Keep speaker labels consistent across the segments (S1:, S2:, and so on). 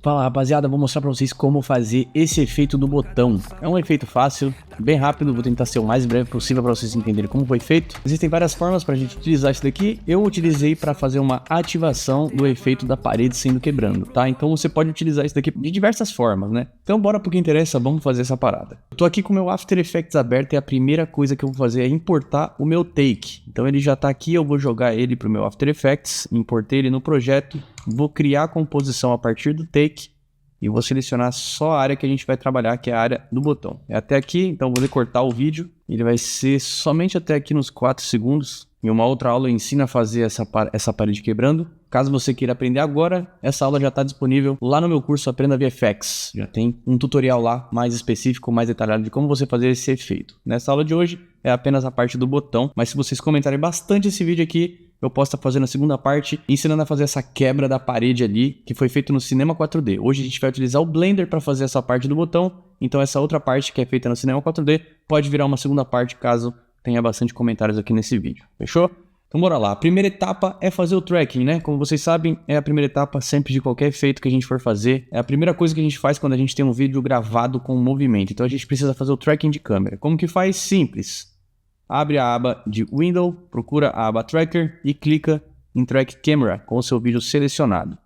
S1: Fala rapaziada, vou mostrar pra vocês como fazer esse efeito do botão. É um efeito fácil, bem rápido, vou tentar ser o mais breve possível para vocês entenderem como foi feito. Existem várias formas pra gente utilizar isso daqui. Eu utilizei para fazer uma ativação do efeito da parede sendo quebrando, tá? Então você pode utilizar isso daqui de diversas formas, né? Então bora pro que interessa, vamos fazer essa parada. Eu tô aqui com o meu After Effects aberto e a primeira coisa que eu vou fazer é importar o meu take. Então ele já tá aqui, eu vou jogar ele pro meu After Effects, importei ele no projeto, vou criar a composição a partir do take. E vou selecionar só a área que a gente vai trabalhar, que é a área do botão. É até aqui, então vou recortar o vídeo. Ele vai ser somente até aqui nos 4 segundos. Em uma outra aula eu ensino a fazer essa parede quebrando. Caso você queira aprender agora, essa aula já está disponível lá no meu curso Aprenda VFX. Já tem um tutorial lá mais específico, mais detalhado de como você fazer esse efeito. Nessa aula de hoje é apenas a parte do botão, mas se vocês comentarem bastante esse vídeo aqui, eu posso estar fazendo a segunda parte, ensinando a fazer essa quebra da parede ali, que foi feito no Cinema 4D. Hoje a gente vai utilizar o Blender para fazer essa parte do botão, então essa outra parte que é feita no Cinema 4D pode virar uma segunda parte caso tenha bastante comentários aqui nesse vídeo. Fechou? Então bora lá. A primeira etapa é fazer o tracking, né? Como vocês sabem, é a primeira etapa sempre de qualquer efeito que a gente for fazer. É a primeira coisa que a gente faz quando a gente tem um vídeo gravado com movimento. Então a gente precisa fazer o tracking de câmera. Como que faz? Simples. Abre a aba de Window, procura a aba Tracker e clica em Track Camera com o seu vídeo selecionado.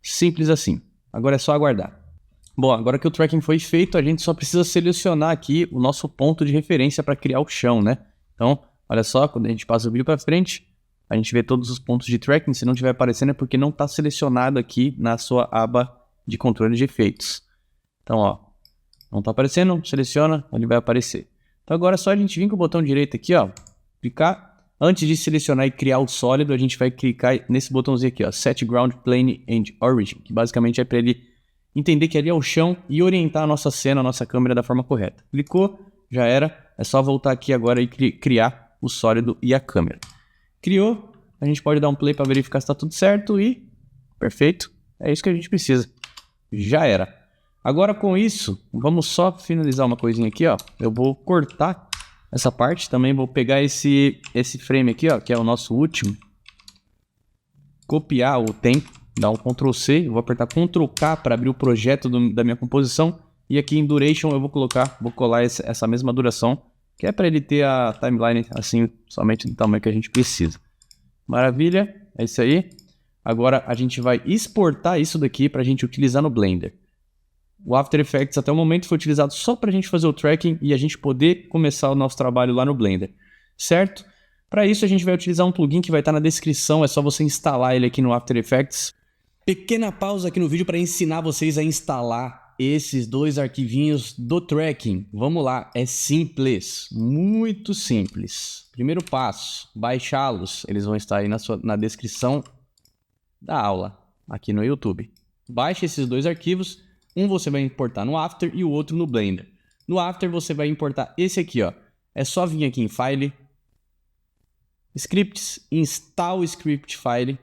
S1: Simples assim. Agora é só aguardar. Bom, agora que o tracking foi feito, a gente só precisa selecionar aqui o nosso ponto de referência para criar o chão, né? Então, olha só, quando a gente passa o vídeo para frente, a gente vê todos os pontos de tracking. Se não estiver aparecendo é porque não está selecionado aqui na sua aba de controle de efeitos. Então, ó, não está aparecendo, seleciona, ele vai aparecer. Então agora é só a gente vir com o botão direito aqui, ó, clicar. Antes de selecionar e criar o sólido, a gente vai clicar nesse botãozinho aqui, ó, Set Ground Plane and Origin, que basicamente é para ele entender que ali é o chão e orientar a nossa cena, a nossa câmera da forma correta. Clicou, já era. É só voltar aqui agora e criar o sólido e a câmera. Criou, a gente pode dar um play para verificar se está tudo certo e perfeito. É isso que a gente precisa. Já era. Agora com isso, vamos só finalizar uma coisinha aqui, ó. Eu vou cortar essa parte, também vou pegar esse frame aqui, ó, que é o nosso último. Copiar o tempo, dar um Ctrl C, eu vou apertar Ctrl K para abrir o projeto da minha composição. E aqui em Duration eu vou colar essa mesma duração, que é para ele ter a timeline assim, somente do tamanho que a gente precisa. Maravilha, é isso aí. Agora a gente vai exportar isso daqui para a gente utilizar no Blender. O After Effects até o momento foi utilizado só para a gente fazer o tracking e a gente poder começar o nosso trabalho lá no Blender, certo? Para isso a gente vai utilizar um plugin que vai estar na descrição, é só você instalar ele aqui no After Effects. Pequena pausa aqui no vídeo para ensinar vocês a instalar esses dois arquivinhos do tracking. Vamos lá, é simples, muito simples. Primeiro passo, baixá-los, eles vão estar aí na descrição da aula, aqui no YouTube. Baixe esses dois arquivos. Um você vai importar no After e o outro no Blender. No After você vai importar esse aqui, ó. É só vir aqui em File, Scripts, Install Script File.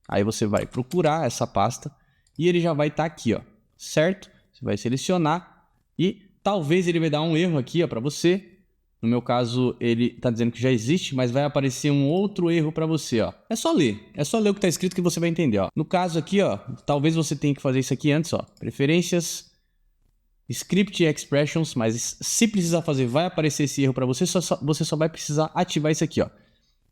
S1: Aí você vai procurar essa pasta e ele já vai estar aqui, ó. Certo? Você vai selecionar e talvez ele vai dar um erro aqui, ó, para você. No meu caso, ele está dizendo que já existe, mas vai aparecer um outro erro para você, ó. É só ler o que está escrito que você vai entender, ó. No caso aqui, ó, talvez você tenha que fazer isso aqui antes, ó. Preferências, Script Expressions, mas se precisar fazer, vai aparecer esse erro para você, você só vai precisar ativar isso aqui, ó.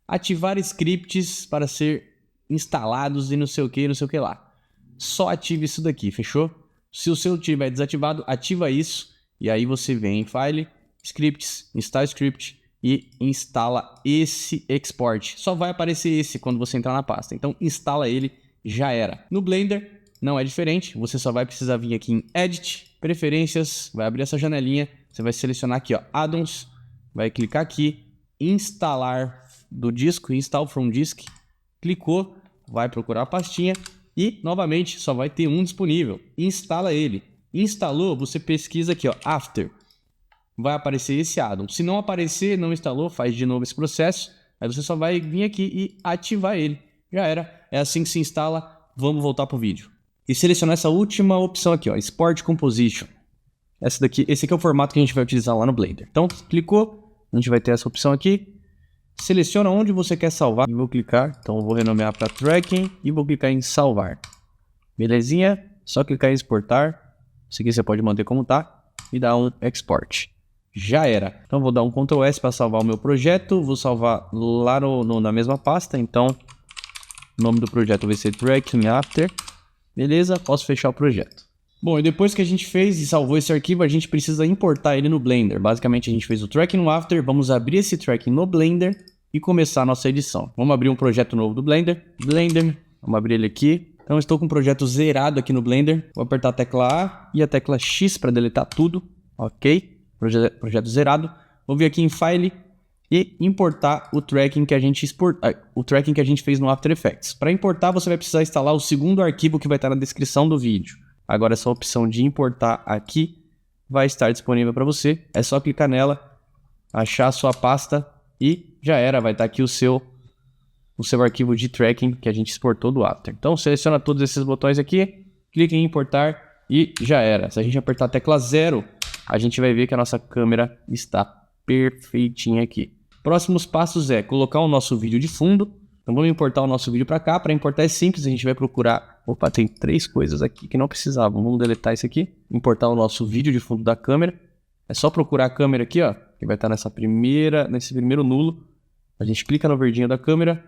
S1: Ativar scripts para ser instalados e não sei o que lá. Só ative isso daqui, fechou? Se o seu tiver desativado, ativa isso e aí você vem em File, Scripts, Install Script e instala esse export. Só vai aparecer esse quando você entrar na pasta. Então instala ele, já era. No Blender não é diferente. Você só vai precisar vir aqui em Edit, Preferências, vai abrir essa janelinha. Você vai selecionar aqui, ó, Addons, vai clicar aqui, Instalar do disco, Install from Disk. Clicou, vai procurar a pastinha e novamente só vai ter um disponível. Instala ele. Instalou, você pesquisa aqui, ó, After. Vai aparecer esse addon. Se não aparecer, não instalou, faz de novo esse processo. Aí você só vai vir aqui e ativar ele. Já era. É assim que se instala. Vamos voltar para o vídeo. E selecionar essa última opção aqui, ó, Export Composition. Esse aqui é o formato que a gente vai utilizar lá no Blender. Então, clicou, a gente vai ter essa opção aqui. Seleciona onde você quer salvar. Eu vou clicar, então eu vou renomear para Tracking e vou clicar em Salvar. Belezinha? Só clicar em exportar. Isso aqui você pode manter como tá e dar um export. Já era. Então vou dar um Ctrl S para salvar o meu projeto. Vou salvar lá na mesma pasta. Então o nome do projeto vai ser Tracking After. Beleza, posso fechar o projeto. Bom, e depois que a gente fez e salvou esse arquivo, a gente precisa importar ele no Blender. Basicamente a gente fez o Tracking no After. Vamos abrir esse Tracking no Blender e começar a nossa edição. Vamos abrir um projeto novo do Blender. Vamos abrir ele aqui. Então estou com o projeto zerado aqui no Blender. Vou apertar a tecla A e a tecla X para deletar tudo. Ok. Projeto zerado. Vou vir aqui em File e importar o tracking que a gente fez no After Effects. Para importar, você vai precisar instalar o segundo arquivo que vai estar na descrição do vídeo. Agora essa opção de importar aqui vai estar disponível para você. É só clicar nela, achar a sua pasta e já era. Vai estar aqui o seu arquivo de tracking que a gente exportou do After. Então seleciona todos esses botões aqui, clique em importar e já era. Se a gente apertar a tecla 0, a gente vai ver que a nossa câmera está perfeitinha aqui. Próximos passos é colocar o nosso vídeo de fundo. Então vamos importar o nosso vídeo para cá. Para importar é simples, a gente vai procurar... Opa, tem 3 coisas aqui que não precisavam. Vamos deletar isso aqui. Importar o nosso vídeo de fundo da câmera. É só procurar a câmera aqui, ó, que vai estar nesse primeiro nulo. A gente clica no verdinho da câmera,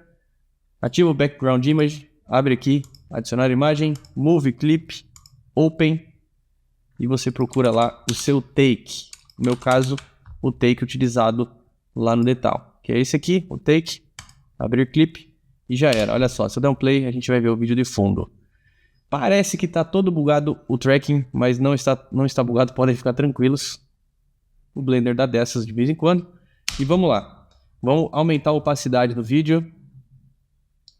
S1: ativa o Background Image, abre aqui, adicionar imagem, Move Clip, Open, e você procura lá o seu take. No meu caso, o take utilizado lá no Detal, que é esse aqui, o take, abrir clip e já era. Olha só, se eu der um play, a gente vai ver o vídeo de fundo. Parece que está todo bugado o tracking, mas não está bugado, podem ficar tranquilos. O Blender dá dessas de vez em quando. E vamos lá. Vamos aumentar a opacidade do vídeo.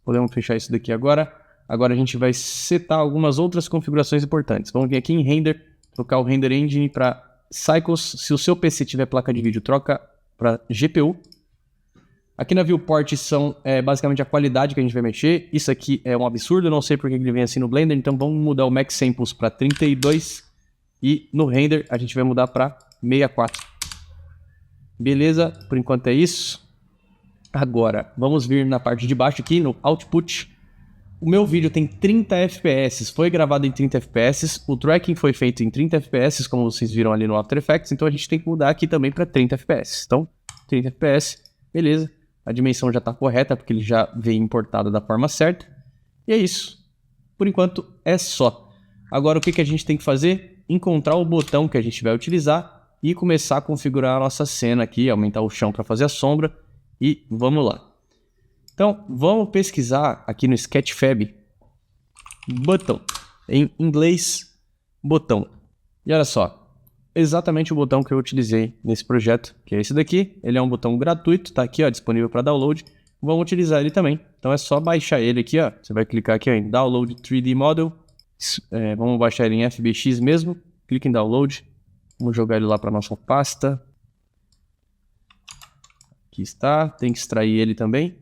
S1: Podemos fechar isso daqui agora. Agora a gente vai setar algumas outras configurações importantes. Vamos vir aqui em Render, trocar o Render Engine para Cycles. Se o seu PC tiver placa de vídeo, troca para GPU. Aqui na Viewport são basicamente a qualidade que a gente vai mexer. Isso aqui é um absurdo, eu não sei porque ele vem assim no Blender. Então vamos mudar o Max Samples para 32. E no Render a gente vai mudar para 64. Beleza, por enquanto é isso. Agora, vamos vir na parte de baixo aqui, no Output. O meu vídeo tem 30 FPS, foi gravado em 30 FPS. O tracking foi feito em 30 FPS, como vocês viram ali no After Effects. Então a gente tem que mudar aqui também para 30 FPS. Então, 30 FPS, beleza. A dimensão já está correta, porque ele já veio importado da forma certa. E é isso. Por enquanto, é só. Agora, o que a gente tem que fazer? Encontrar o botão que a gente vai utilizar e começar a configurar a nossa cena aqui, aumentar o chão para fazer a sombra. E vamos lá. Então, vamos pesquisar aqui no Sketchfab botão. Em inglês, botão. E olha só. Exatamente o botão que eu utilizei nesse projeto, que é esse daqui. Ele é um botão gratuito, tá aqui, ó, disponível para download. Vamos utilizar ele também. Então é só baixar ele aqui, ó. Você vai clicar aqui ó, em Download 3D Model. Vamos baixar ele em FBX mesmo. Clica em Download. Vamos jogar ele lá para nossa pasta. Aqui está. Tem que extrair ele também.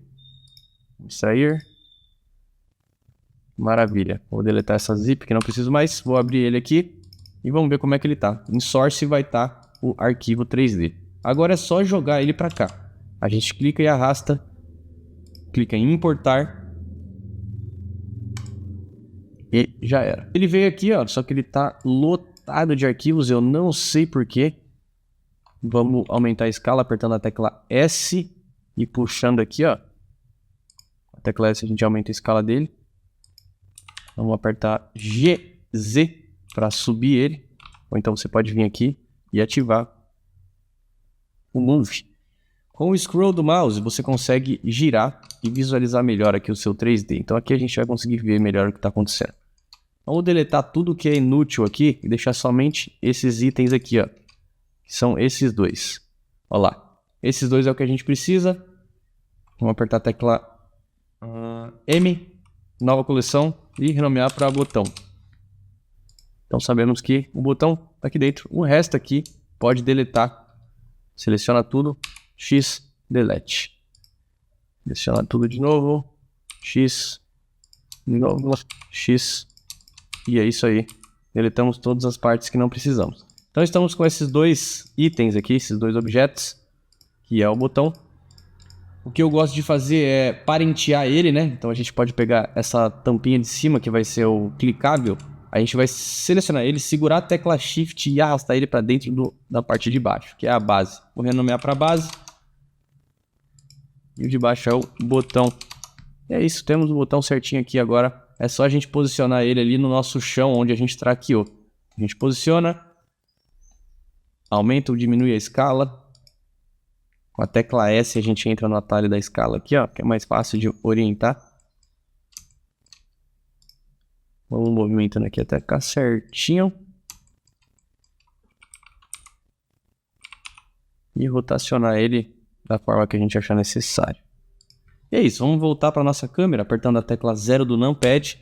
S1: Extrair. Maravilha. Vou deletar essa zip que não preciso mais. Vou abrir ele aqui. E vamos ver como é que ele tá. Em Source vai estar o arquivo 3D. Agora é só jogar ele para cá. A gente clica e arrasta. Clica em importar. E já era. Ele veio aqui, ó. Só que ele tá lotado de arquivos. Eu não sei porquê. Vamos aumentar a escala apertando a tecla S. E puxando aqui, ó. A tecla S a gente aumenta a escala dele. Vamos apertar GZ para subir ele, ou então você pode vir aqui e ativar o Move. Com o scroll do mouse você consegue girar e visualizar melhor aqui o seu 3D. Então aqui a gente vai conseguir ver melhor o que está acontecendo. Vamos deletar tudo que é inútil aqui e deixar somente esses itens aqui, ó, que são esses dois. Olha lá, esses dois é o que a gente precisa. Vamos apertar a tecla M, nova coleção e renomear para botão. Então sabemos que o botão está aqui dentro. O resto aqui pode deletar. Seleciona tudo. X, delete. Seleciona tudo de novo. X, de novo. X. E é isso aí. Deletamos todas as partes que não precisamos. Então estamos com esses dois itens aqui, esses dois objetos, que é o botão. O que eu gosto de fazer é parentear ele, né? Então a gente pode pegar essa tampinha de cima, que vai ser o clicável. a gente vai selecionar ele, segurar a tecla Shift e arrastar ele para dentro da parte de baixo, que é a base. Vou renomear para base. E o de baixo é o botão. E é isso, temos o botão certinho aqui agora. É só a gente posicionar ele ali no nosso chão, onde a gente traqueou. A gente posiciona, aumenta ou diminui a escala. Com a tecla S a gente entra no atalho da escala aqui, ó, que é mais fácil de orientar. Vamos movimentando aqui até ficar certinho. E rotacionar ele da forma que a gente achar necessário. E é isso, vamos voltar para nossa câmera, apertando a tecla 0 do numpad.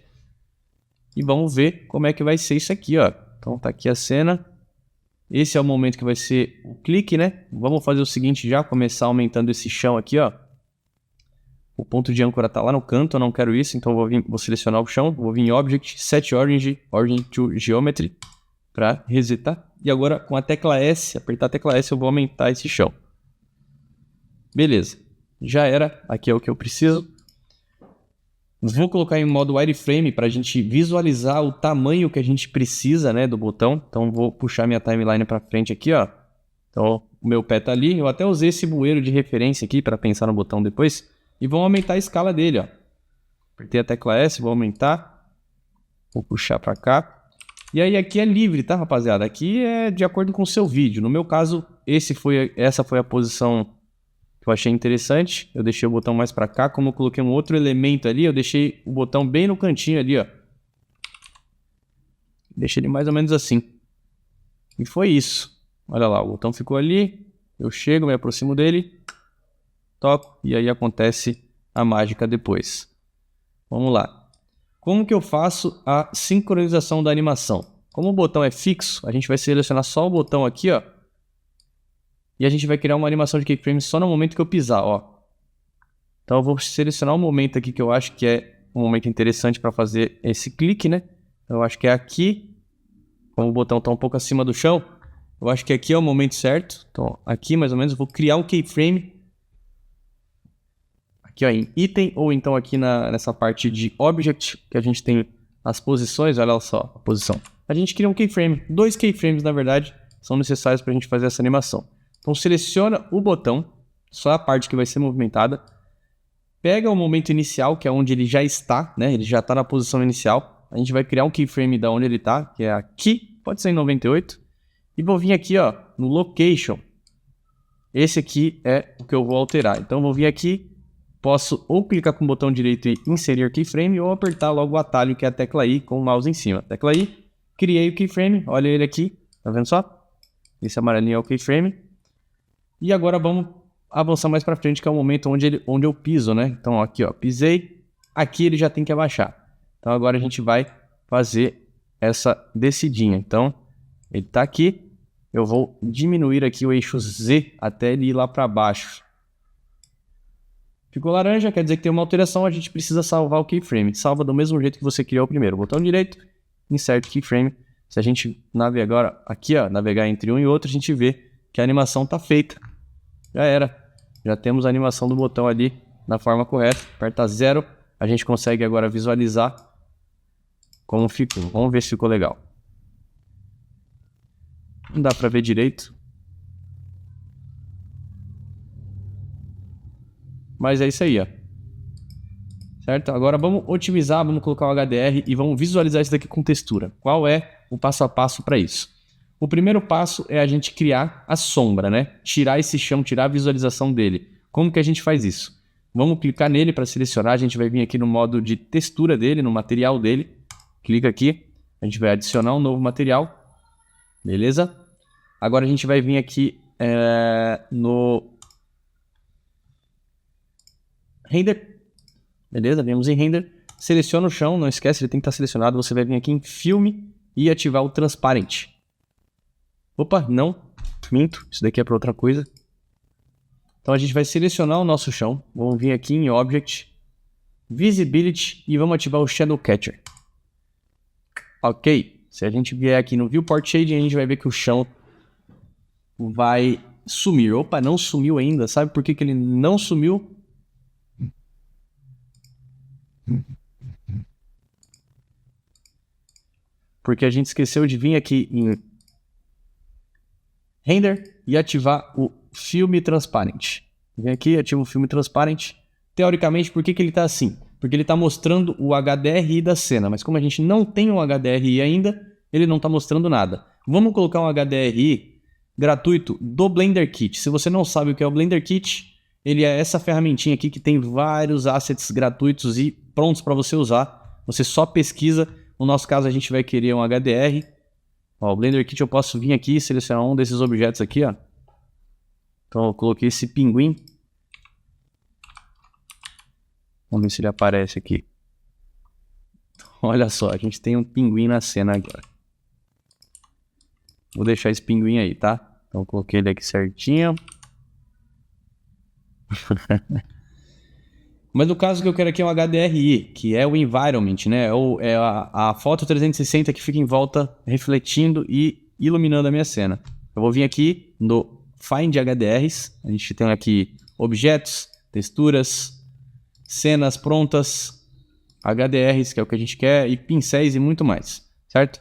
S1: E vamos ver como é que vai ser isso aqui, ó. Então tá aqui a cena. Esse é o momento que vai ser o clique, né? Vamos fazer o seguinte já, começar aumentando esse chão aqui, ó. O ponto de âncora tá lá no canto, eu não quero isso, então vou selecionar o chão. Vou vir em Object, Set Origin, Origin to Geometry, para resetar. E agora com a tecla S, apertar a tecla S, eu vou aumentar esse chão. Beleza, já era, aqui é o que eu preciso. Vou colocar em modo wireframe para a gente visualizar o tamanho que a gente precisa, né, do botão. Então vou puxar minha timeline para frente aqui, ó. Então o meu pé tá ali. Eu até usei esse bueiro de referência aqui para pensar no botão depois. E vou aumentar a escala dele, ó. Apertei a tecla S, vou aumentar. Vou puxar para cá. E aí aqui é livre, tá, rapaziada? Aqui é de acordo com o seu vídeo. No meu caso, essa foi a posição que eu achei interessante. Eu deixei o botão mais para cá. Como eu coloquei um outro elemento ali, eu deixei o botão bem no cantinho ali, ó. Deixei ele mais ou menos assim. E foi isso. Olha lá, o botão ficou ali. Eu chego, me aproximo dele. Toco. E aí acontece a mágica depois. Vamos lá. Como que eu faço a sincronização da animação? Como o botão é fixo, a gente vai selecionar só o botão aqui, ó. E a gente vai criar uma animação de keyframe só no momento que eu pisar, ó. Então eu vou selecionar um momento aqui que eu acho que é um momento interessante para fazer esse clique, né? Eu acho que é aqui. Como o botão está um pouco acima do chão, eu acho que aqui é o momento certo. Então aqui mais ou menos eu vou criar um keyframe. Aqui ó, em item ou então aqui nessa parte de object, que a gente tem as posições, olha só a posição. A gente cria um keyframe. 2 keyframes na verdade são necessários para a gente fazer essa animação. Então seleciona o botão, só a parte que vai ser movimentada. Pega o momento inicial, que é onde ele já está, né? Ele já está na posição inicial. A gente vai criar um keyframe da onde ele está, que é aqui, pode ser em 98. E vou vir aqui, ó, no location. Esse aqui é o que eu vou alterar. Então vou vir aqui, posso ou clicar com o botão direito e inserir keyframe, ou apertar logo o atalho, que é a tecla I, com o mouse em cima. Tecla I, criei o keyframe, olha ele aqui, tá vendo só? Esse amarelinho é o keyframe. E agora vamos avançar mais para frente, que é o momento onde eu piso, né? Então aqui, ó, pisei, aqui ele já tem que abaixar. Então agora a gente vai fazer essa descidinha. Então ele tá aqui, eu vou diminuir aqui o eixo Z até ele ir lá para baixo. Ficou laranja, quer dizer que tem uma alteração, a gente precisa salvar o keyframe. Salva do mesmo jeito que você criou o primeiro. Botão direito, insert keyframe. Se a gente navegar agora aqui, ó, navegar entre um e outro, a gente vê que a animação tá feita. Já era. Já temos a animação do botão ali na forma correta. Aperta 0. A gente consegue agora visualizar como ficou. Vamos ver se ficou legal. Não dá para ver direito. Mas é isso aí, ó. Certo? Agora vamos otimizar, vamos colocar o HDR e vamos visualizar isso daqui com textura. Qual é o passo a passo para isso? O primeiro passo é a gente criar a sombra, né? Tirar esse chão, tirar a visualização dele. Como que a gente faz isso? Vamos clicar nele para selecionar. A gente vai vir aqui no modo de textura dele, no material dele. Clica aqui. A gente vai adicionar um novo material. Beleza? Agora a gente vai vir aqui no render. Beleza? Vemos em render. Seleciona o chão. Não esquece, ele tem que estar selecionado. Você vai vir aqui em filme e ativar o transparent. Opa, não, minto, isso daqui é para outra coisa. Então a gente vai selecionar o nosso chão, vamos vir aqui em Object, Visibility e vamos ativar o Shadow Catcher. Ok, se a gente vier aqui no Viewport Shading, a gente vai ver que o chão vai sumir. Opa, não sumiu ainda, sabe por que que ele não sumiu? porque a gente esqueceu de vir aqui em Render e ativar o filme transparente. Vem aqui, ativa o filme transparente. Teoricamente, por que ele está assim? Porque ele está mostrando o HDRI da cena, mas como a gente não tem um HDRI ainda, ele não está mostrando nada. Vamos colocar um HDRI gratuito do Blender Kit. Se você não sabe o que é o Blender Kit, ele é essa ferramentinha aqui que tem vários assets gratuitos e prontos para você usar. Você só pesquisa. No nosso caso, a gente vai querer um HDR. Ó, o Blender Kit eu posso vir aqui e selecionar um desses objetos aqui, ó. Então eu coloquei esse pinguim. Vamos ver se ele aparece aqui. Olha só, a gente tem um pinguim na cena agora. Vou deixar esse pinguim aí, tá? Então eu coloquei ele aqui certinho. Mas no caso que eu quero aqui é um HDRI, que é o environment, né? É a foto 360 que fica em volta refletindo e iluminando a minha cena. Eu vou vir aqui no Find HDRs. A gente tem aqui objetos, texturas, cenas prontas, HDRs, que é o que a gente quer, e pincéis e muito mais, certo?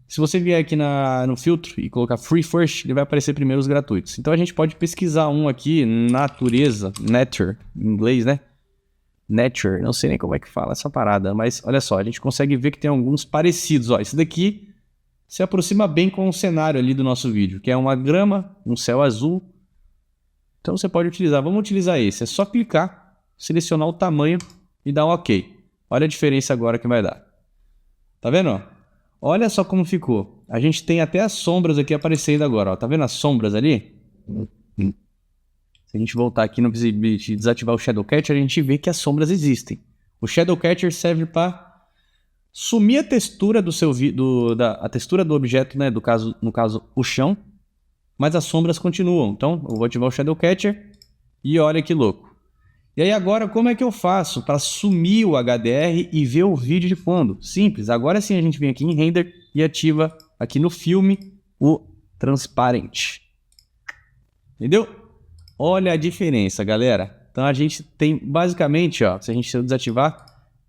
S1: Se você vier aqui no filtro e colocar Free First, ele vai aparecer primeiro os gratuitos. Então a gente pode pesquisar um aqui, natureza, nature, em inglês, né? Nature, não sei nem como é que fala essa parada, mas olha só, a gente consegue ver que tem alguns parecidos. Ó, esse daqui se aproxima bem com o cenário ali do nosso vídeo, que é uma grama, um céu azul. Então você pode utilizar, vamos utilizar esse, é só clicar, selecionar o tamanho e dar um OK. Olha a diferença agora que vai dar. Tá vendo? Ó? Olha só como ficou. A gente tem até as sombras aqui aparecendo agora. Ó. Tá vendo as sombras ali? Se a gente voltar aqui no Visibility e desativar o Shadow Catcher, a gente vê que as sombras existem. O Shadow Catcher serve para sumir a textura do seu a textura do objeto, né? No caso, o chão. Mas as sombras continuam. Então, eu vou ativar o Shadow Catcher e olha que louco. E aí agora, como é que eu faço para sumir o HDR e ver o vídeo de fundo? Simples, agora sim a gente vem aqui em Render e ativa aqui no filme o Transparent. Entendeu? Olha a diferença, galera. Então a gente tem basicamente, ó, se a gente desativar,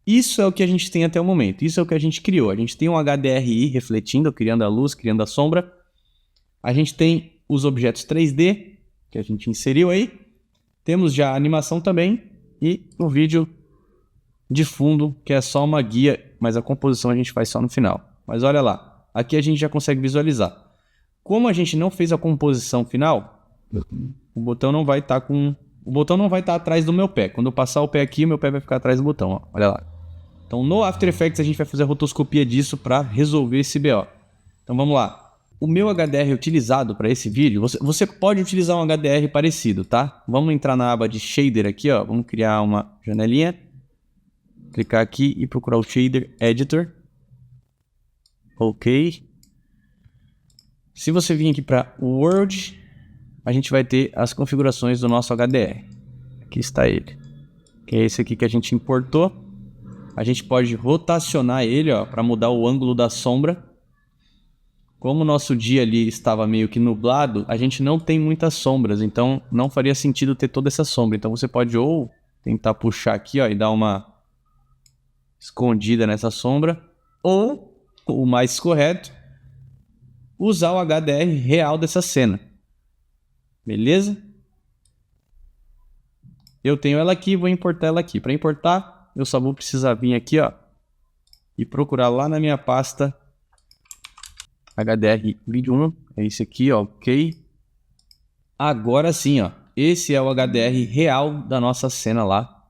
S1: isso é o que a gente tem até o momento. Isso é o que a gente criou. A gente tem um HDRI refletindo, criando a luz, criando a sombra. A gente tem os objetos 3D que a gente inseriu aí. Temos já a animação também e o vídeo de fundo, que é só uma guia, mas a composição a gente faz só no final. Mas olha lá, aqui a gente já consegue visualizar. Como a gente não fez a composição final, o botão não vai estar atrás do meu pé. Quando eu passar o pé aqui, meu pé vai ficar atrás do botão, ó. Olha lá. Então no After Effects a gente vai fazer a rotoscopia disso para resolver esse BO. Então vamos lá. O meu HDR utilizado para esse vídeo, você pode utilizar um HDR parecido, tá? Vamos entrar na aba de Shader aqui, ó. Vamos criar uma janelinha. Clicar aqui e procurar o Shader Editor. Ok. Se você vir aqui para World, a gente vai ter as configurações do nosso HDR. Aqui está ele. Que é esse aqui que a gente importou. A gente pode rotacionar ele, ó, para mudar o ângulo da sombra. Como o nosso dia ali estava meio que nublado, a gente não tem muitas sombras, então não faria sentido ter toda essa sombra. Então você pode ou tentar puxar aqui, ó, e dar uma escondida nessa sombra, ou, o mais correto, usar o HDR real dessa cena. Beleza? Eu tenho ela aqui, vou importar ela aqui. Para importar, eu só vou precisar vir aqui, ó, e procurar lá na minha pasta HDR vídeo 1, é esse aqui, ó, ok. Agora sim, ó, esse é o HDR real da nossa cena lá.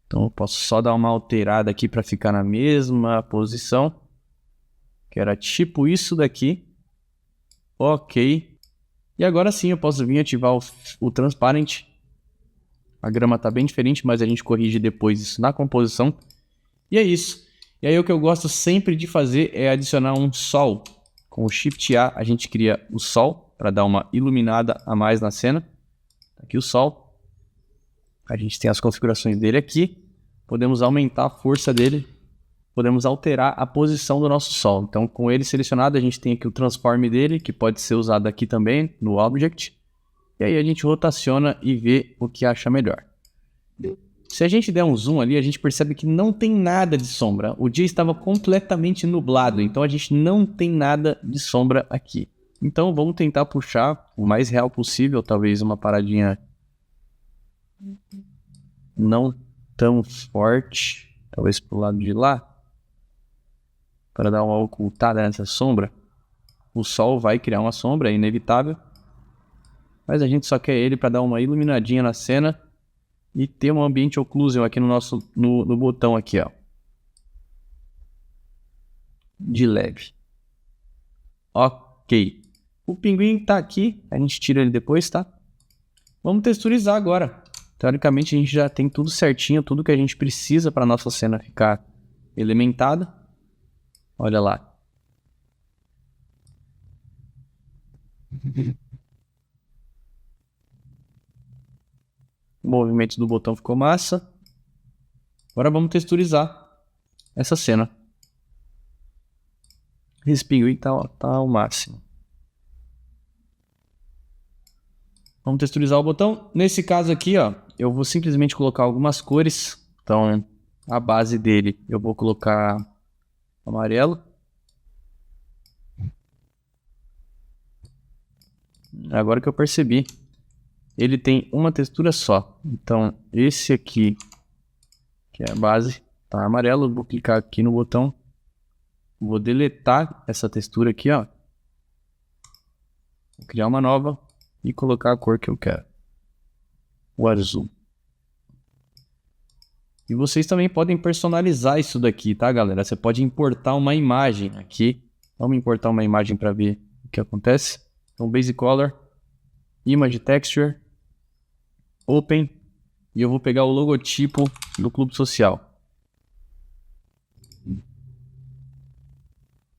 S1: Então eu posso só dar uma alterada aqui para ficar na mesma posição, que era tipo isso daqui. Ok. E agora sim eu posso vir ativar o Transparent. A grama tá bem diferente, mas a gente corrige depois isso na composição. E é isso. E aí o que eu gosto sempre de fazer é adicionar um sol. Com o Shift A a gente cria o sol para dar uma iluminada a mais na cena. Aqui o sol. A gente tem as configurações dele aqui. Podemos aumentar a força dele. Podemos alterar a posição do nosso sol. Então com ele selecionado a gente tem aqui o transform dele, que pode ser usado aqui também no Object. E aí a gente rotaciona e vê o que acha melhor. Se a gente der um zoom ali, a gente percebe que não tem nada de sombra. O dia estava completamente nublado, então a gente não tem nada de sombra aqui. Então vamos tentar puxar o mais real possível, talvez uma paradinha não tão forte, talvez pro lado de lá, para dar uma ocultada nessa sombra. O sol vai criar uma sombra, é inevitável, mas a gente só quer ele para dar uma iluminadinha na cena e ter um ambiente occlusion aqui no nosso no botão aqui, ó, de leve. Ok, o pinguim tá aqui, a gente tira ele depois, tá? Vamos texturizar agora. Teoricamente a gente já tem tudo certinho, tudo que a gente precisa para nossa cena ficar elementada. Olha lá. O movimento do botão ficou massa. Agora vamos texturizar essa cena. Esse pinguim tá ao máximo. Vamos texturizar o botão. Nesse caso aqui, ó, eu vou simplesmente colocar algumas cores. Então, a base dele eu vou colocar amarelo. Agora que eu percebi, ele tem uma textura só. Então, esse aqui, que é a base, tá amarelo. Vou clicar aqui no botão. Vou deletar essa textura aqui, ó. Vou criar uma nova e colocar a cor que eu quero. O azul. E vocês também podem personalizar isso daqui, tá, galera? Você pode importar uma imagem aqui. Vamos importar uma imagem para ver o que acontece. Então, Basic Color, Image Texture, Open. E eu vou pegar o logotipo do Clube Social.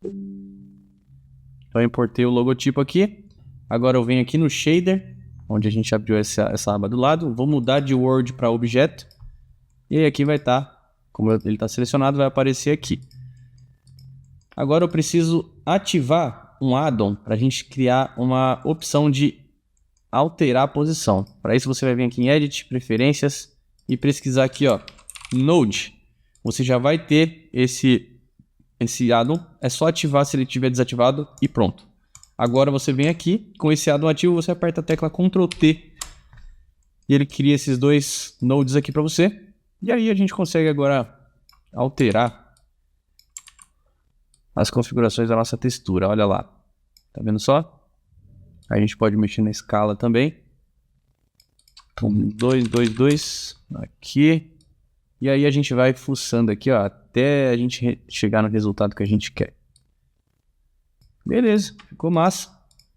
S1: Então, eu importei o logotipo aqui. Agora eu venho aqui no Shader, onde a gente abriu essa aba do lado. Vou mudar de Word para Objeto. E aí aqui vai estar, como ele está selecionado, vai aparecer aqui. Agora eu preciso ativar um addon para a gente criar uma opção de alterar a posição. Para isso você vai vir aqui em Edit, Preferências e pesquisar aqui, ó, Node. Você já vai ter esse addon. É só ativar se ele estiver desativado e pronto. Agora você vem aqui, com esse addon ativo, você aperta a tecla Ctrl T e ele cria esses dois nodes aqui para você. E aí a gente consegue agora alterar as configurações da nossa textura. Olha lá, tá vendo só? A gente pode mexer na escala também. Então, 2, 2, 2 aqui. E aí a gente vai fuçando aqui, ó, até a gente chegar no resultado que a gente quer. Beleza, ficou massa.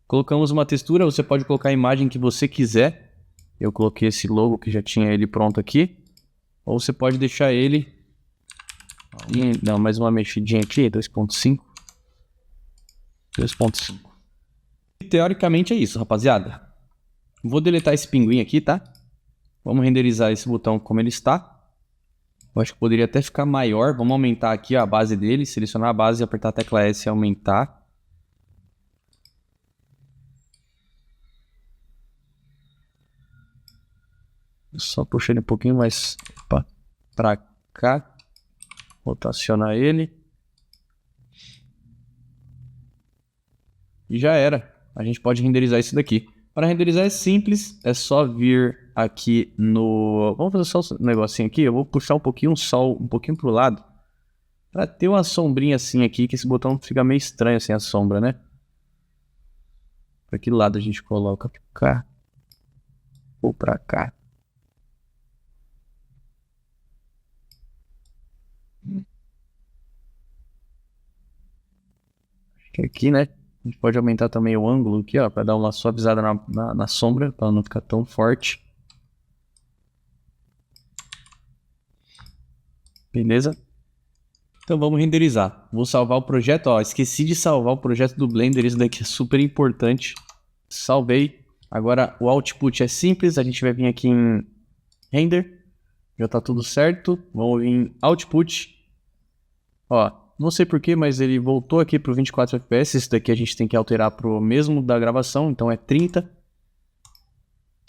S1: Colocamos uma textura, você pode colocar a imagem que você quiser. Eu coloquei esse logo que já tinha ele pronto aqui. Ou você pode deixar ele... Dá mais uma mexidinha aqui, 2.5. 2.5. Teoricamente é isso, rapaziada. Vou deletar esse pinguim aqui, tá? Vamos renderizar esse botão como ele está. Eu acho que poderia até ficar maior. Vamos aumentar aqui a base dele. Selecionar a base e apertar a tecla S e aumentar. Só puxar ele um pouquinho mais para cá. Rotacionar ele. E já era. A gente pode renderizar isso daqui. Para renderizar é simples. É só vir aqui no... Vamos fazer só um negocinho aqui. Eu vou puxar um pouquinho o sol um pouquinho pro lado. Para ter uma sombrinha assim aqui. Que esse botão fica meio estranho assim a sombra, né? Para que lado a gente coloca? Pra cá. Ou para cá. Acho que aqui, né? A gente pode aumentar também o ângulo aqui, ó, para dar uma suavizada na sombra, para não ficar tão forte. Beleza? Então vamos renderizar. Vou salvar o projeto, ó, esqueci de salvar o projeto do Blender, isso daqui é super importante. Salvei. Agora o output é simples, a gente vai vir aqui em Render. Já tá tudo certo. Vamos vir em Output. Ó, não sei porquê, mas ele voltou aqui pro 24 FPS. Esse daqui a gente tem que alterar pro mesmo da gravação, então é 30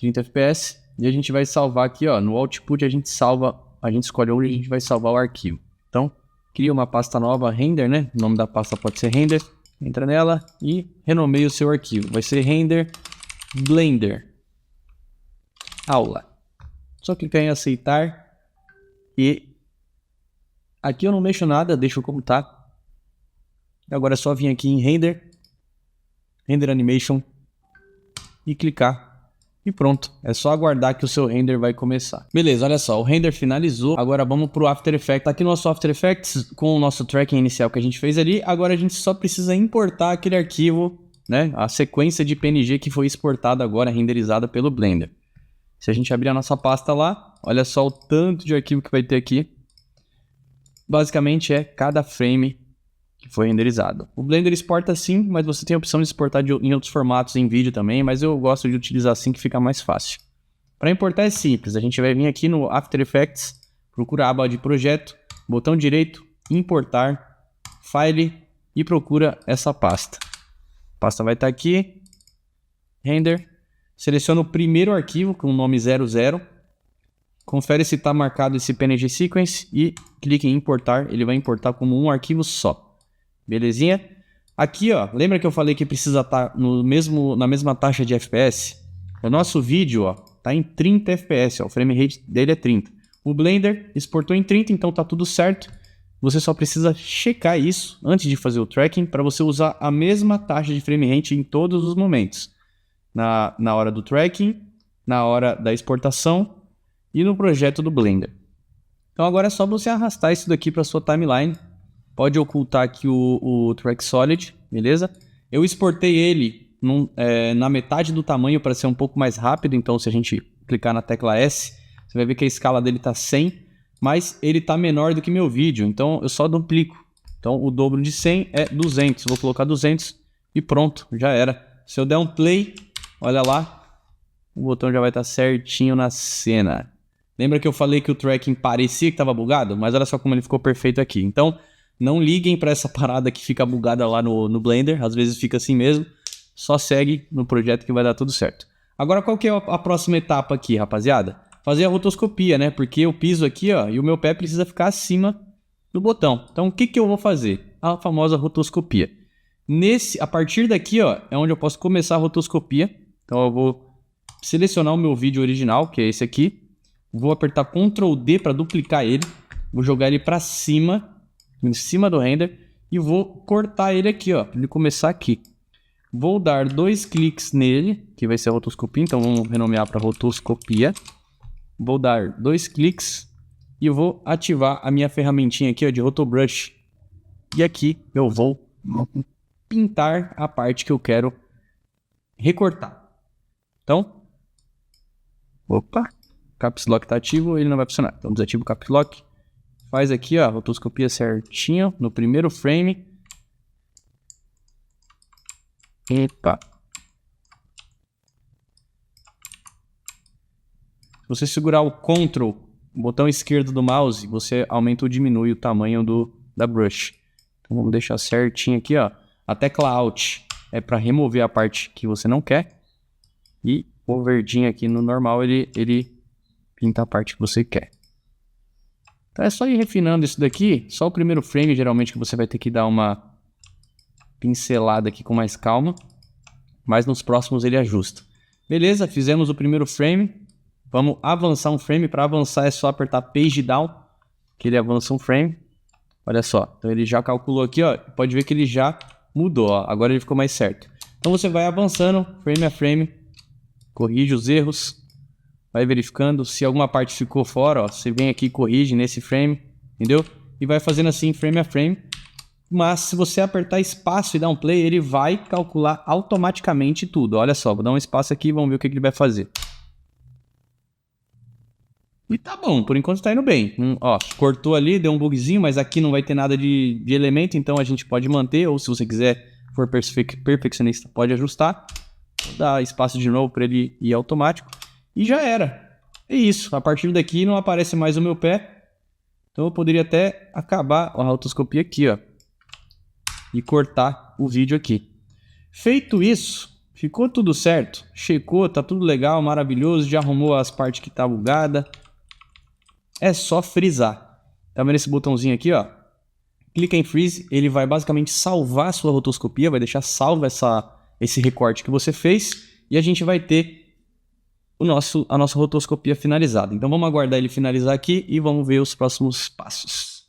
S1: FPS. e a gente vai salvar aqui, ó, no output a gente escolhe onde a gente vai salvar o arquivo. Então, cria uma pasta nova, render, né? O nome da pasta pode ser render. Entra nela e renomeia o seu arquivo. Vai ser render Blender aula. Só clicar em aceitar e aqui eu não mexo nada, deixo como tá. Agora é só vir aqui em render animation e clicar. E pronto, é só aguardar que o seu render vai começar. Beleza, olha só, o render finalizou. Agora vamos pro After Effects. Tá aqui no nosso After Effects com o nosso tracking inicial que a gente fez ali. Agora a gente só precisa importar aquele arquivo, né? A sequência de PNG que foi exportada agora, renderizada pelo Blender. Se a gente abrir a nossa pasta lá, olha só o tanto de arquivo que vai ter aqui. Basicamente é cada frame que foi renderizado. O Blender exporta sim, mas você tem a opção de exportar em outros formatos em vídeo também, mas eu gosto de utilizar assim que fica mais fácil. Para importar é simples, a gente vai vir aqui no After Effects, procura a aba de projeto, botão direito, importar, file e procura essa pasta. A pasta vai estar aqui, render, seleciona o primeiro arquivo com o nome 00, confere se está marcado esse PNG Sequence e clique em importar, ele vai importar como um arquivo só. Belezinha? Aqui, ó, lembra que eu falei que precisa estar na mesma taxa de FPS? O nosso vídeo, ó, tá em 30 FPS, ó, o frame rate dele é 30. O Blender exportou em 30, então tá tudo certo. Você só precisa checar isso antes de fazer o tracking para você usar a mesma taxa de frame rate em todos os momentos. Na hora do tracking, na hora da exportação e no projeto do Blender. Então agora é só você arrastar isso daqui para sua timeline. Pode ocultar aqui o Track Solid, beleza? Eu exportei ele na metade do tamanho para ser um pouco mais rápido. Então se a gente clicar na tecla S, você vai ver que a escala dele está 100, mas ele está menor do que meu vídeo. Então eu só duplico. Então o dobro de 100 é 200. Vou colocar 200 e pronto, já era. Se eu der um play, olha lá, o botão já vai estar certinho na cena. Lembra que eu falei que o tracking parecia que estava bugado? Mas olha só como ele ficou perfeito aqui. Então não liguem para essa parada que fica bugada lá no Blender. Às vezes fica assim mesmo. Só segue no projeto que vai dar tudo certo. Agora qual que é a próxima etapa aqui, rapaziada? Fazer a rotoscopia, né? Porque eu piso aqui, ó, e o meu pé precisa ficar acima do botão. Então o que eu vou fazer? A famosa rotoscopia. A partir daqui, ó, é onde eu posso começar a rotoscopia. Então eu vou selecionar o meu vídeo original, que é esse aqui. Vou apertar Ctrl D para duplicar ele. Vou jogar ele para cima, em cima do render, e vou cortar ele aqui, ó, para ele começar aqui. Vou dar 2 cliques nele, que vai ser a rotoscopia, então vamos renomear para rotoscopia. Vou dar 2 cliques e eu vou ativar a minha ferramentinha aqui, ó, de Rotobrush. E aqui eu vou pintar a parte que eu quero recortar. Então, opa, Caps Lock está ativo, ele não vai funcionar. Então desativa o Caps Lock. Faz aqui, ó, a rotoscopia certinho no primeiro frame. Epa. Se você segurar o Ctrl, o botão esquerdo do mouse, você aumenta ou diminui o tamanho da brush. Então vamos deixar certinho aqui, ó. A tecla Alt é para remover a parte que você não quer. E o verdinho aqui no normal, ele pinta a parte que você quer. Então é só ir refinando isso daqui. Só o primeiro frame, geralmente, que você vai ter que dar uma pincelada aqui com mais calma. Mas nos próximos ele ajusta. Beleza, fizemos o primeiro frame. Vamos avançar um frame. Para avançar é só apertar Page Down, que ele avança um frame. Olha só, então ele já calculou aqui, ó. Pode ver que ele já mudou, ó. Agora ele ficou mais certo. Então você vai avançando, frame a frame. Corrige os erros. Vai verificando, se alguma parte ficou fora, ó, você vem aqui e corrige nesse frame, entendeu? E vai fazendo assim, frame a frame. Mas se você apertar espaço e dar um play, ele vai calcular automaticamente tudo. Olha só, vou dar um espaço aqui e vamos ver o que ele vai fazer. E tá bom, por enquanto tá indo bem. Ó, cortou ali, deu um bugzinho, mas aqui não vai ter nada de elemento, então a gente pode manter, ou se você quiser, for perfeccionista, pode ajustar. Vou dar espaço de novo para ele ir automático. E já era. É isso. A partir daqui não aparece mais o meu pé. Então eu poderia até acabar a rotoscopia aqui, ó. E cortar o vídeo aqui. Feito isso, Ficou tudo certo? Checou, tá tudo legal, maravilhoso, já arrumou as partes que tá bugada. É só frisar. Tá vendo esse botãozinho aqui, ó? Clica em Freeze, ele vai basicamente salvar a sua rotoscopia, vai deixar salvo esse recorte que você fez, e a gente vai ter a nossa rotoscopia finalizada. Então vamos aguardar ele finalizar aqui e vamos ver os próximos passos.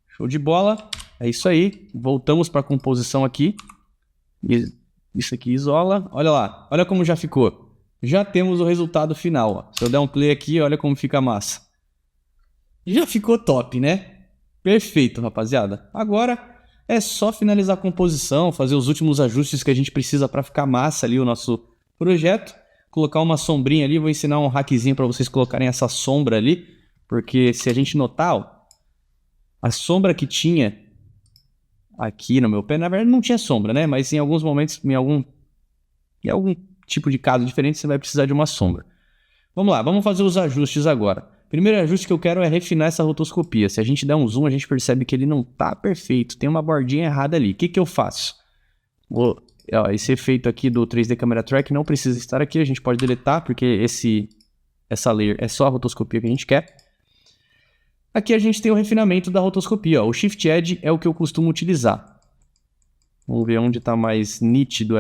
S1: Show de bola, é isso aí. Voltamos para a composição aqui. Isso aqui isola, olha lá, olha como já ficou. Já temos o resultado final, ó. Se eu der um play aqui, olha como fica massa. Já ficou top, né? Perfeito, rapaziada. Agora é só finalizar a composição, fazer os últimos ajustes que a gente precisa para ficar massa ali o nosso projeto. Colocar uma sombrinha ali, vou ensinar um hackzinho para vocês colocarem essa sombra ali. Porque se a gente notar, ó, a sombra que tinha aqui no meu pé, na verdade não tinha sombra, né? Mas em alguns momentos, em algum tipo de caso diferente, você vai precisar de uma sombra. Vamos lá, vamos fazer os ajustes agora. Primeiro ajuste que eu quero é refinar essa rotoscopia. Se a gente der um zoom, a gente percebe que ele não tá perfeito. Tem uma bordinha errada ali. O que eu faço? Esse efeito aqui do 3D Camera Track não precisa estar aqui. A gente pode deletar, porque essa layer é só a rotoscopia que a gente quer. Aqui a gente tem o refinamento da rotoscopia. Ó. O Shift Edge é o que eu costumo utilizar. Vamos ver onde está mais nítido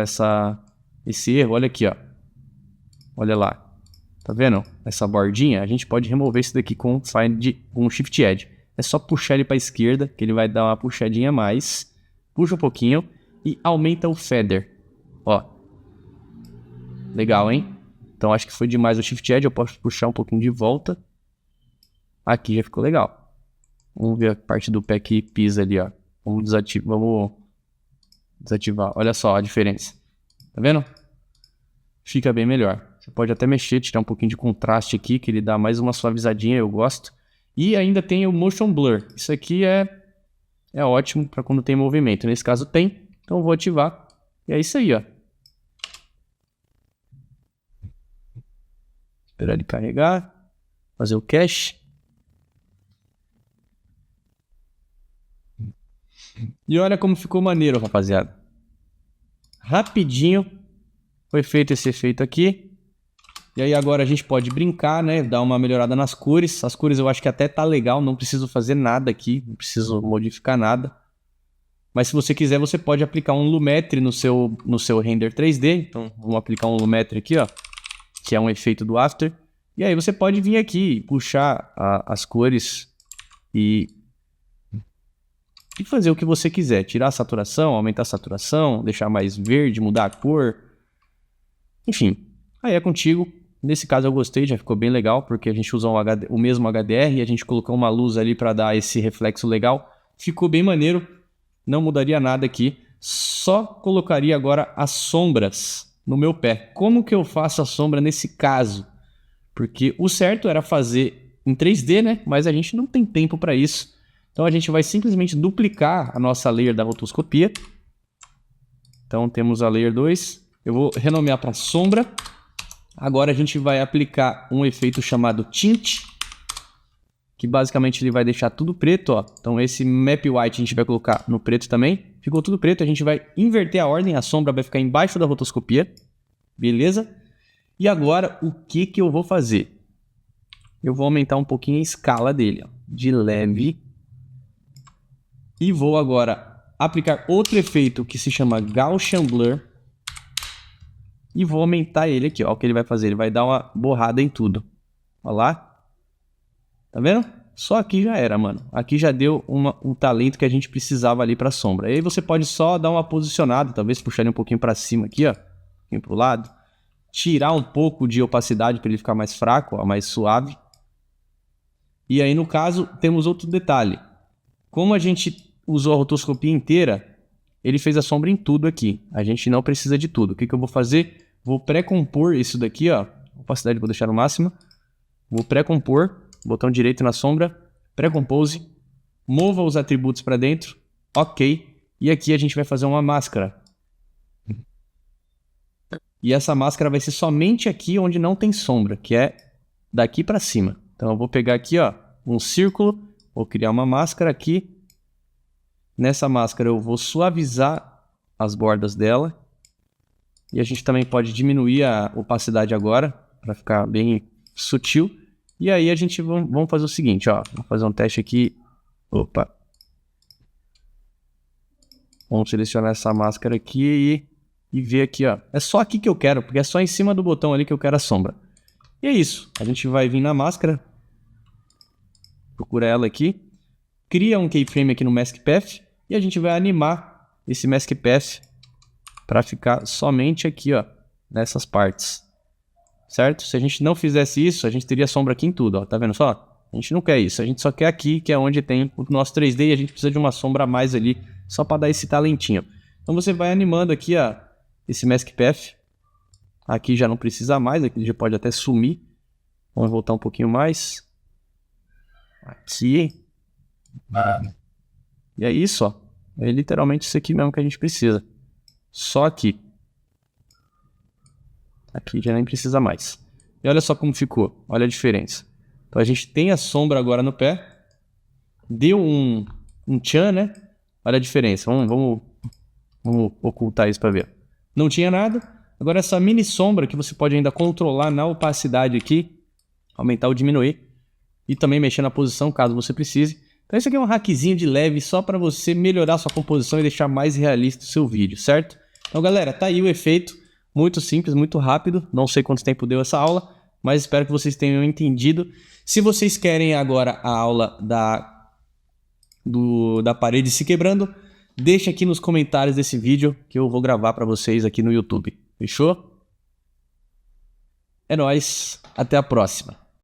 S1: esse erro. Olha aqui, ó. Olha lá. Tá vendo? Essa bordinha, a gente pode remover isso daqui com o Shift Edge. É só puxar ele para a esquerda, que ele vai dar uma puxadinha a mais. Puxa um pouquinho e aumenta o feather. Ó. Legal, hein? Então acho que foi demais o Shift Edge, eu posso puxar um pouquinho de volta. Aqui já ficou legal. Vamos ver a parte do pé que pisa ali, ó. Vamos desativar. Olha só a diferença. Tá vendo? Fica bem melhor. Você pode até mexer, tirar um pouquinho de contraste aqui, que ele dá mais uma suavizadinha, eu gosto. E ainda tem o Motion Blur. Isso aqui é ótimo para quando tem movimento. Nesse caso tem, então eu vou ativar. E é isso aí, ó. Esperar ele carregar. Fazer o cache. E olha como ficou maneiro, rapaziada. Rapidinho foi feito esse efeito aqui. E aí agora a gente pode brincar, né? Dar uma melhorada nas cores. As cores eu acho que até tá legal. Não preciso fazer nada aqui. Não preciso modificar nada. Mas se você quiser, você pode aplicar um Lumetri no seu render 3D. Então vamos aplicar um Lumetri aqui, ó. Que é um efeito do After. E aí você pode vir aqui, puxar as cores e fazer o que você quiser. Tirar a saturação, aumentar a saturação, deixar mais verde, mudar a cor. Enfim, aí é contigo. Nesse caso eu gostei, já ficou bem legal, porque a gente usou o mesmo HDR e a gente colocou uma luz ali para dar esse reflexo legal. Ficou bem maneiro, não mudaria nada aqui. Só colocaria agora as sombras no meu pé. Como que eu faço a sombra nesse caso? Porque o certo era fazer em 3D, né? Mas a gente não tem tempo para isso. Então a gente vai simplesmente duplicar a nossa layer da rotoscopia. Então temos a layer 2. Eu vou renomear para sombra. Agora a gente vai aplicar um efeito chamado Tint, que basicamente ele vai deixar tudo preto, ó. Então esse Map White a gente vai colocar no preto também. Ficou tudo preto, a gente vai inverter a ordem, a sombra vai ficar embaixo da rotoscopia. Beleza? E agora o que eu vou fazer? Eu vou aumentar um pouquinho a escala dele, ó, de leve. E vou agora aplicar outro efeito que se chama Gaussian Blur. E vou aumentar ele aqui, ó. O que ele vai fazer? Ele vai dar uma borrada em tudo. Olha lá. Tá vendo? Só aqui já era, mano. Aqui já deu um talento que a gente precisava ali pra sombra. Aí você pode só dar uma posicionada, talvez puxar ele um pouquinho pra cima aqui, ó. Um pouquinho pro lado. Tirar um pouco de opacidade para ele ficar mais fraco, ó, mais suave. E aí, no caso, temos outro detalhe. Como a gente usou a rotoscopia inteira, ele fez a sombra em tudo aqui. A gente não precisa de tudo. O que eu vou fazer? Vou pré-compor isso daqui, ó. Opacidade vou deixar no máximo. Vou pré-compor. Botão direito na sombra. Pré-compose. Mova os atributos para dentro. Ok. E aqui a gente vai fazer uma máscara. E essa máscara vai ser somente aqui onde não tem sombra, que é daqui para cima. Então eu vou pegar aqui, ó, um círculo. Vou criar uma máscara aqui. Nessa máscara eu vou suavizar as bordas dela. E a gente também pode diminuir a opacidade agora, para ficar bem sutil. E aí a gente vamos fazer o seguinte, ó. Vamos fazer um teste aqui. Opa. Vamos selecionar essa máscara aqui e ver aqui, ó. É só aqui que eu quero, porque é só em cima do botão ali que eu quero a sombra. E é isso. A gente vai vir na máscara. Procura ela aqui. Cria um keyframe aqui no Mask Path. E a gente vai animar esse Mask Path para ficar somente aqui, ó, nessas partes. Certo? Se a gente não fizesse isso, a gente teria sombra aqui em tudo, ó. Tá vendo só? A gente não quer isso. A gente só quer aqui, que é onde tem o nosso 3D. E a gente precisa de uma sombra a mais ali, só para dar esse talentinho. Então você vai animando aqui, ó, esse Mask Path. Aqui já não precisa mais, aqui já pode até sumir. Vamos voltar um pouquinho mais. Aqui. E é isso, ó. É literalmente isso aqui mesmo que a gente precisa. Só aqui. Aqui já nem precisa mais. E olha só como ficou. Olha a diferença. Então a gente tem a sombra agora no pé. Deu um tchan, né? Olha a diferença. Vamos ocultar isso para ver. Não tinha nada. Agora essa mini sombra que você pode ainda controlar na opacidade aqui. Aumentar ou diminuir. E também mexer na posição caso você precise. Então isso aqui é um hackzinho de leve só para você melhorar sua composição e deixar mais realista o seu vídeo, certo? Então galera, tá aí o efeito. Muito simples, muito rápido. Não sei quanto tempo deu essa aula, mas espero que vocês tenham entendido. Se vocês querem agora a aula da parede se quebrando, deixa aqui nos comentários desse vídeo que eu vou gravar para vocês aqui no YouTube. Fechou? É nóis, até a próxima.